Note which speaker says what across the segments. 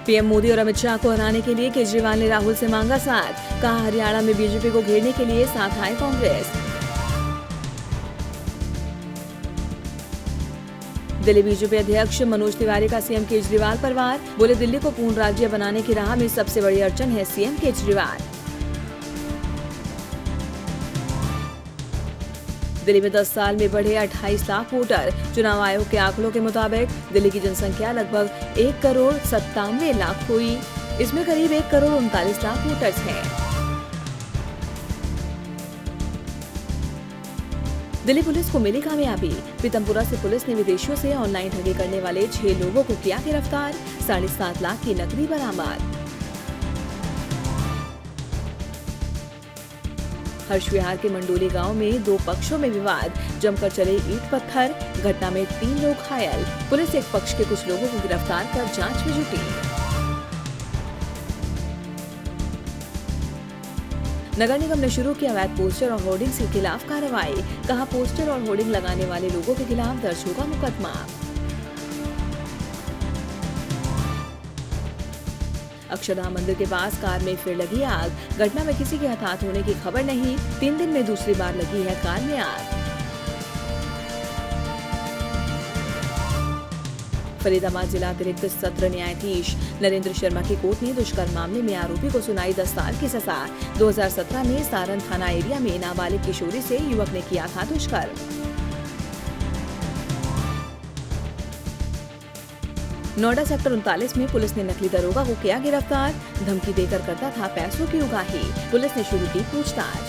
Speaker 1: PM Modi और अमित शाह को हराने के लिए केजरीवाल ने राहुल से मांगा साथ। कहा हरियाणा में बीजेपी को घेरने के लिए साथ आए कांग्रेस। दिल्ली बीजेपी अध्यक्ष मनोज तिवारी का सीएम केजरीवाल पर वार। बोले दिल्ली को पूर्ण राज्य बनाने की राह में सबसे बड़ी अड़चन है सीएम केजरीवाल। दिल्ली में 10 साल में बढ़े 28 लाख वोटर। चुनाव आयोग के आंकड़ों के मुताबिक दिल्ली की जनसंख्या लगभग 1,97,00,000 हुई। इसमें करीब 1,39,00,000 वोटर्स हैं। दिल्ली पुलिस को मिली कामयाबी। पीतमपुरा से पुलिस ने विदेशियों से ऑनलाइन ठगी करने वाले 6 लोगों को किया गिरफ्तार। 7.5 लाख की नकदी बरामद। हर्ष विहार के मंडोली गांव में 2 पक्षों में विवाद। जमकर चले ईंट पत्थर। घटना में 3 लोग घायल। पुलिस एक पक्ष के कुछ लोगों को गिरफ्तार कर जांच में जुटी। नगर निगम ने शुरू किया अवैध पोस्टर और होर्डिंग के खिलाफ कार्रवाई। कहा पोस्टर और होर्डिंग लगाने वाले लोगों के खिलाफ दर्ज होगा मुकदमा। अक्षरधाम मंदिर के पास कार में फिर लगी आग। घटना में किसी के हताहत होने की खबर नहीं। 3 दिन में दूसरी बार लगी है कार में आग। फरीदाबाद जिला अतिरिक्त सत्र न्यायाधीश नरेंद्र शर्मा की कोर्ट ने दुष्कर्म मामले में आरोपी को सुनाई 10 साल की सजा। 2017 में सारण थाना एरिया में नाबालिग किशोरी से युवक ने किया था दुष्कर्म। नोएडा सेक्टर 39 में पुलिस ने नकली दरोगा को किया गिरफ्तार। धमकी देकर करता था पैसों की उगाही। पुलिस ने शुरू की पूछताछ।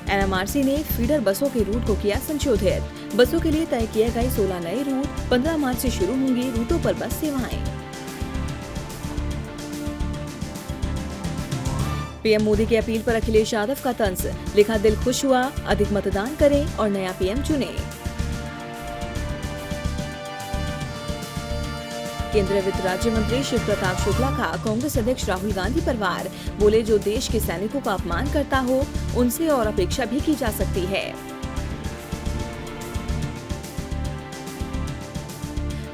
Speaker 1: एनएमआरसी ने फीडर बसों के रूट को किया संशोधित। बसों के लिए तय किए गए 16 नए रूट। 15 मार्च से शुरू होंगी रूटों पर बस सेवाएं। पीएम मोदी की अपील पर अखिलेश यादव का तंज। लिखा दिल खुश हुआ, अधिक मतदान करें और नया पीएम चुनें। केंद्रीय वित्त राज्य मंत्री शिव प्रताप शुक्ला का कांग्रेस अध्यक्ष राहुल गांधी पर वार। बोले जो देश के सैनिकों का अपमान करता हो उनसे और अपेक्षा भी की जा सकती है।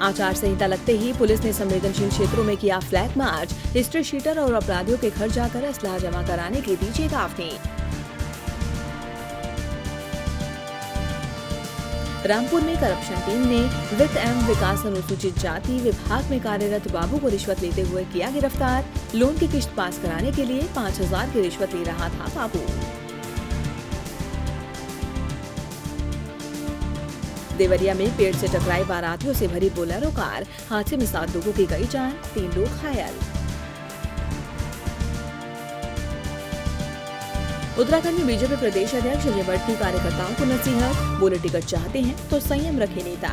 Speaker 1: आचार संहिता लगते ही पुलिस ने संवेदनशील क्षेत्रों में किया फ्लैग मार्च। हिस्ट्री शीटर और अपराधियों के घर जाकर असलाह जमा कराने की दी चेतावनी। रामपुर में करप्शन टीम ने वित्त एवं विकास अनुसूचित जाति विभाग में कार्यरत बाबू को रिश्वत लेते हुए किया गिरफ्तार। लोन की किश्त पास कराने के लिए 5,000 की रिश्वत ले रहा था बाबू। देवरिया में पेड़ से टकराई बारातियों से भरी बोलेरो कार। हादसे में 7 लोगों की गई जान, 3 लोग घायल। उत्तराखंड में बीजेपी प्रदेश अध्यक्ष अजय भट्ट की कार्यकर्ताओं को नसीहत। बोले टिकट चाहते हैं तो संयम रखे नेता।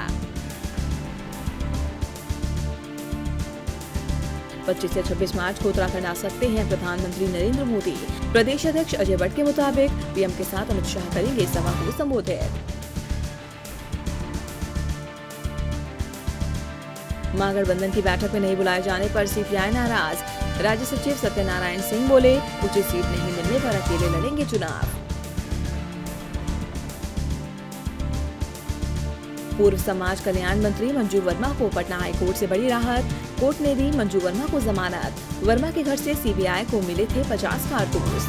Speaker 1: 25 से 26 मार्च को उत्तराखंड आ सकते हैं प्रधानमंत्री नरेंद्र मोदी। प्रदेश अध्यक्ष अजय भट्ट के मुताबिक पीएम के साथ अमित शाह करेंगे सभा को संबोधित। महागठबंधन की बैठक में नहीं बुलाए जाने पर सीपीआई नाराज। राज्य सचिव सत्यनारायण सिंह बोले उचित सीट नहीं मिलने पर अकेले लड़ेंगे चुनाव। पूर्व समाज कल्याण मंत्री मंजू वर्मा को पटना हाईकोर्ट से बड़ी राहत। कोर्ट ने दी मंजू वर्मा को जमानत। वर्मा के घर से सीबीआई को मिले थे 50 कारतूस।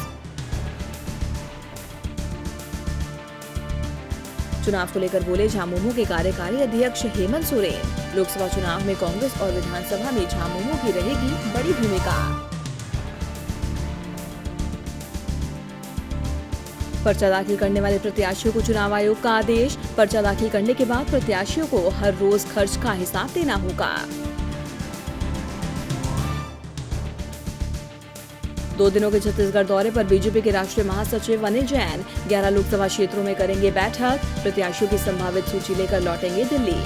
Speaker 1: चुनाव को लेकर बोले झामुमो के कार्यकारी अध्यक्ष हेमंत सोरेन। लोकसभा चुनाव में कांग्रेस और विधानसभा में झामुमो की रहेगी बड़ी भूमिका। पर्चा दाखिल करने वाले प्रत्याशियों को चुनाव आयोग का आदेश। पर्चा दाखिल करने के बाद प्रत्याशियों को हर रोज खर्च का हिसाब देना होगा। 2 दिनों के छत्तीसगढ़ दौरे पर बीजेपी के राष्ट्रीय महासचिव अनिल जैन 11 लोकसभा क्षेत्रों में करेंगे बैठक। प्रत्याशियों की संभावित सूची लेकर लौटेंगे दिल्ली।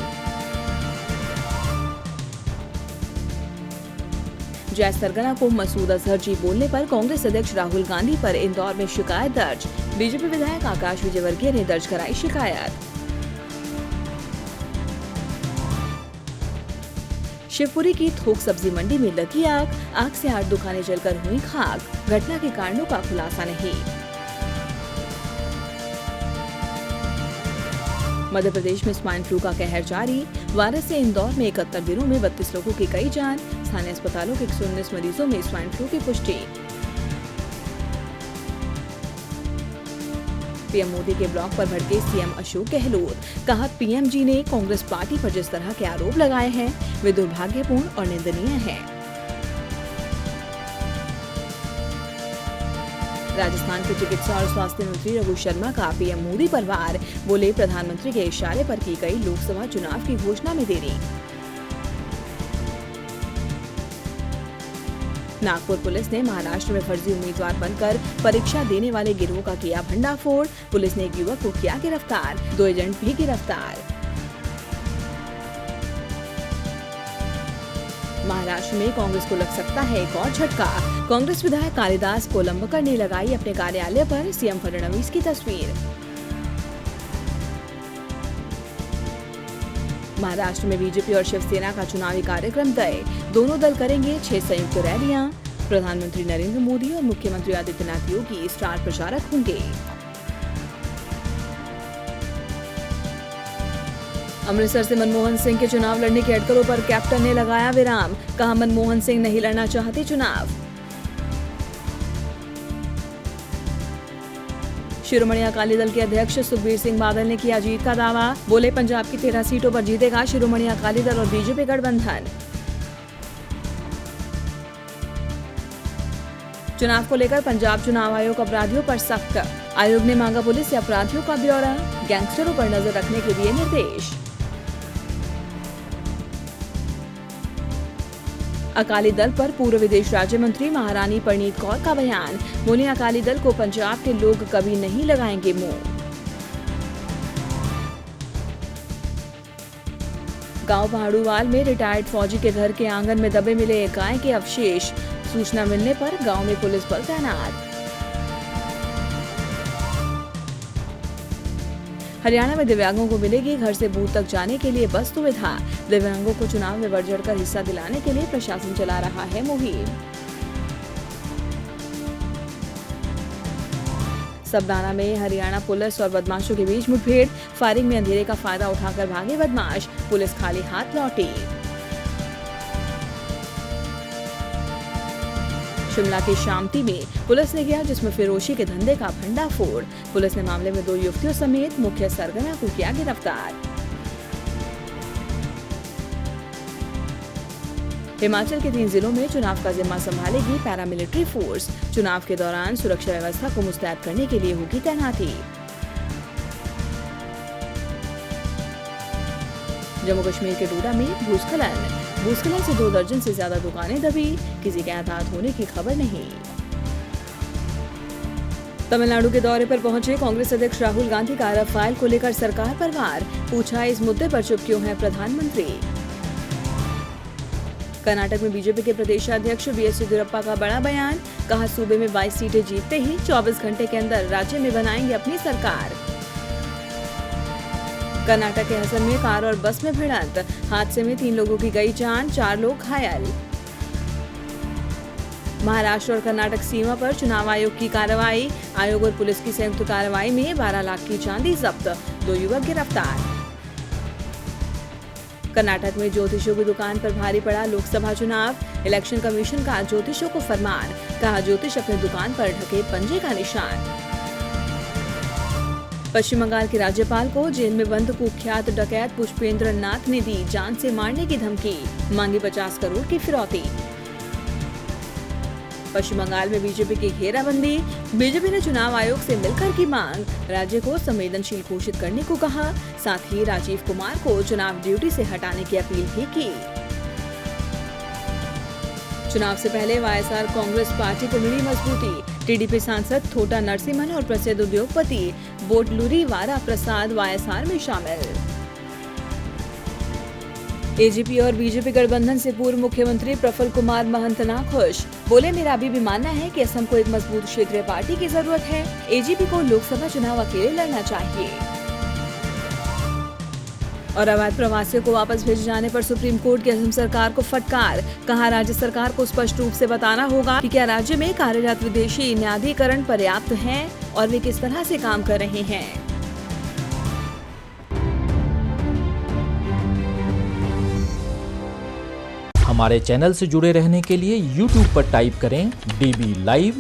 Speaker 1: जय सरगना को मसूद अजहर जी बोलने पर कांग्रेस अध्यक्ष राहुल गांधी पर इंदौर में शिकायत दर्ज। बीजेपी विधायक आकाश विजयवर्गीय ने दर्ज कराई शिकायत। शिवपुरी की थोक सब्जी मंडी में लगी आग। आग से 8 दुकानें जलकर हुई खाक। घटना के कारणों का खुलासा नहीं। मध्य प्रदेश में स्वाइन फ्लू का कहर जारी। वायरस से इंदौर में 71 दिनों में 32 लोगों की गई जान। स्थानीय अस्पतालों के 119 मरीजों में स्वाइन फ्लू की पुष्टि। पीएम मोदी के ब्लॉग पर भड़के सीएम अशोक गहलोत। कहा, पीएम जी ने कांग्रेस पार्टी पर जिस तरह के आरोप लगाए हैं वे दुर्भाग्यपूर्ण और निंदनीय हैं। राजस्थान के चिकित्सा और स्वास्थ्य मंत्री रघु शर्मा का पीएम मोदी पर वार। बोले, प्रधानमंत्री के इशारे पर की गई लोकसभा चुनाव की घोषणा में देरी। नागपुर पुलिस ने महाराष्ट्र में फर्जी उम्मीदवार बनकर परीक्षा देने वाले गिरोह का किया भंडाफोड़। पुलिस ने एक युवक को किया गिरफ्तार, 2 एजेंट भी गिरफ्तार। महाराष्ट्र में कांग्रेस को लग सकता है एक और झटका। कांग्रेस विधायक कालिदास कोलंबकर ने लगाई अपने कार्यालय पर सीएम फडणवीस की तस्वीर। महाराष्ट्र में बीजेपी और शिवसेना का चुनावी कार्यक्रम तय। दोनों दल करेंगे 6 संयुक्त रैलियां। प्रधानमंत्री नरेंद्र मोदी और मुख्यमंत्री आदित्यनाथ योगी स्टार प्रचारक होंगे। अमृतसर से मनमोहन सिंह के चुनाव लड़ने की अटकलों पर कैप्टन ने लगाया विराम। कहा, मनमोहन सिंह नहीं लड़ना चाहते चुनाव। शिरोमणि अकाली दल के अध्यक्ष सुखबीर सिंह बादल ने किया जीत का दावा। बोले, पंजाब की 13 सीटों पर जीतेगा शिरोमणि अकाली दल और बीजेपी गठबंधन। चुनाव को लेकर पंजाब चुनाव आयोग अपराधियों पर सख्त। आयोग ने मांगा पुलिस से अपराधियों का ब्यौरा। गैंगस्टरों पर नजर रखने के दिए निर्देश। अकाली दल पर पूर्व विदेश राज्य मंत्री महारानी परनीत कौर का बयान। बोले, अकाली दल को पंजाब के लोग कभी नहीं लगाएंगे मुंह। गांव पहाड़ूवाल में रिटायर्ड फौजी के घर के आंगन में दबे मिले एक गाय के अवशेष। सूचना मिलने पर गांव में पुलिस बल तैनात। हरियाणा में दिव्यांगों को मिलेगी घर से बूथ तक जाने के लिए बस सुविधा। दिव्यांगों को चुनाव में बढ़ चढ़कर हिस्सा दिलाने के लिए प्रशासन चला रहा है मुहिम। सबदाना में हरियाणा पुलिस और बदमाशों के बीच मुठभेड़। फायरिंग में अंधेरे का फायदा उठाकर भागे बदमाश। पुलिस खाली हाथ लौटी। शिमला के शामती में पुलिस ने किया जिसमें फिरोशी के धंधे का भंडाफोड़। पुलिस ने मामले में 2 युवतियों समेत मुख्य सरगना को किया गिरफ्तार। हिमाचल के 3 जिलों में चुनाव का जिम्मा संभालेगी पैरामिलिट्री फोर्स। चुनाव के दौरान सुरक्षा व्यवस्था को मुस्तैद करने के लिए होगी तैनाती। जम्मू कश्मीर के डोडा में भूस्खलन से 2 दर्जन से ज्यादा दुकानें दबी। किसी के हताहत होने की खबर नहीं। तमिलनाडु के दौरे पर पहुंचे कांग्रेस अध्यक्ष राहुल गांधी का राफेल को लेकर सरकार पर वार। पूछा, इस मुद्दे पर चुप क्यों है प्रधानमंत्री। कर्नाटक में बीजेपी के प्रदेश अध्यक्ष बीएस येदियुरप्पा का बड़ा बयान। कहा, सूबे में 22 सीटें जीतते ही 24 घंटे के अंदर राज्य में बनाएंगे अपनी सरकार। कर्नाटक के हसन में कार और बस में भिड़ंत। हादसे में 3 लोगों की गई जान, 4 लोग घायल। महाराष्ट्र और कर्नाटक सीमा पर चुनाव आयोग की कार्रवाई। आयोग और पुलिस की संयुक्त कार्रवाई में 12 लाख की चांदी जब्त। 2 युवक गिरफ्तार। कर्नाटक में ज्योतिषियों की दुकान पर भारी पड़ा लोकसभा चुनाव। इलेक्शन कमीशन का ज्योतिषियों को फरमान। कहा, ज्योतिष अपनी दुकान पर ढके पंजे का निशान। पश्चिम बंगाल के राज्यपाल को जेल में बंद कुख्यात डकैत पुष्पेंद्र नाथ ने दी जान से मारने की धमकी। मांगी 50 करोड़ की फिरौती। पश्चिम बंगाल में बीजेपी की घेराबंदी। बीजेपी ने चुनाव आयोग से मिलकर की मांग। राज्य को संवेदनशील घोषित करने को कहा। साथ ही राजीव कुमार को चुनाव ड्यूटी से हटाने की अपील भी की। चुनाव से पहले वाईएसआर कांग्रेस पार्टी को मिली मजबूती। टीडीपी सांसद थोटा नरसिम्हन और प्रसिद्ध उद्योगपति बोटलूरी वारा प्रसाद वाईएसआर में शामिल। एजीपी और बीजेपी गठबंधन से पूर्व मुख्यमंत्री प्रफुल्ल कुमार महंत नाखुश। बोले, मेरा अभी भी मानना है कि असम को एक मजबूत क्षेत्रीय पार्टी की जरूरत है। एजीपी को लोकसभा चुनाव अकेले लड़ना चाहिए। और अवैध प्रवासियों को वापस भेजे जाने पर सुप्रीम कोर्ट की असम सरकार को फटकार। कहा, राज्य सरकार को स्पष्ट रूप से बताना होगा कि क्या राज्य में कार्यरत विदेशी न्यायाधिकरण पर्याप्त है और वे किस तरह से काम कर रहे हैं।
Speaker 2: हमारे चैनल से जुड़े रहने के लिए YouTube पर टाइप करें DB लाइव,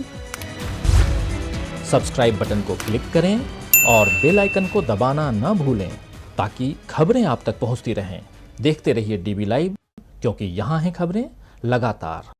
Speaker 2: सब्सक्राइब बटन को क्लिक करें और बेल आइकन को दबाना न भूलें ताकि खबरें आप तक पहुंचती रहें। देखते रहिए DB लाइव, क्योंकि यहाँ हैं खबरें लगातार।